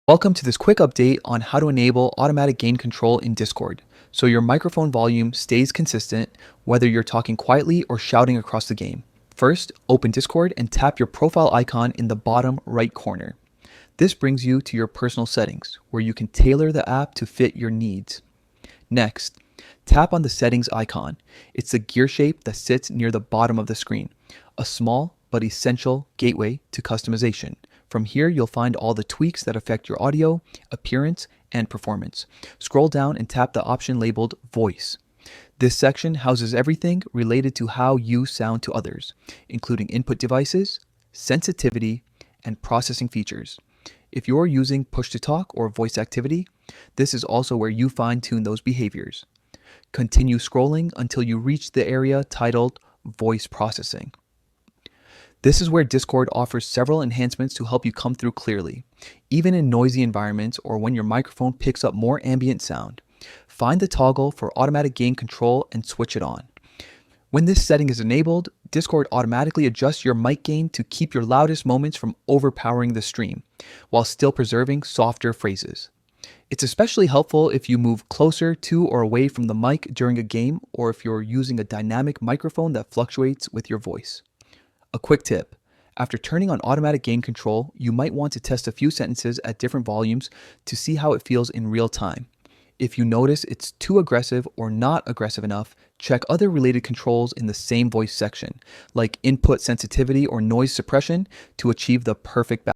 Welcome to this quick update on how to enable automatic gain control in Discord, so your microphone volume stays consistent whether you're talking quietly or shouting across the game. First, open Discord and tap your profile icon in the bottom right corner. This brings you to your personal settings, where you can tailor the app to fit your needs. Next, tap on the settings icon. It's the gear shape that sits near the bottom of the screen, a small but essential gateway to customization. From here, you'll find all the tweaks that affect your audio, appearance, and performance. Scroll down and tap the option labeled Voice. This section houses everything related to how you sound to others, including input devices, sensitivity, and processing features. If you're using push-to-talk or voice activity, this is also where you fine-tune those behaviors. Continue scrolling until you reach the area titled Voice Processing. This is where Discord offers several enhancements to help you come through clearly, even in noisy environments or when your microphone picks up more ambient sound. Find the toggle for automatic gain control and switch it on. When this setting is enabled, Discord automatically adjusts your mic gain to keep your loudest moments from overpowering the stream, while still preserving softer phrases. It's especially helpful if you move closer to or away from the mic during a game, or if you're using a dynamic microphone that fluctuates with your voice. A quick tip: after turning on automatic gain control, you might want to test a few sentences at different volumes to see how it feels in real time. If you notice it's too aggressive or not aggressive enough, check other related controls in the same voice section, like input sensitivity or noise suppression, to achieve the perfect balance.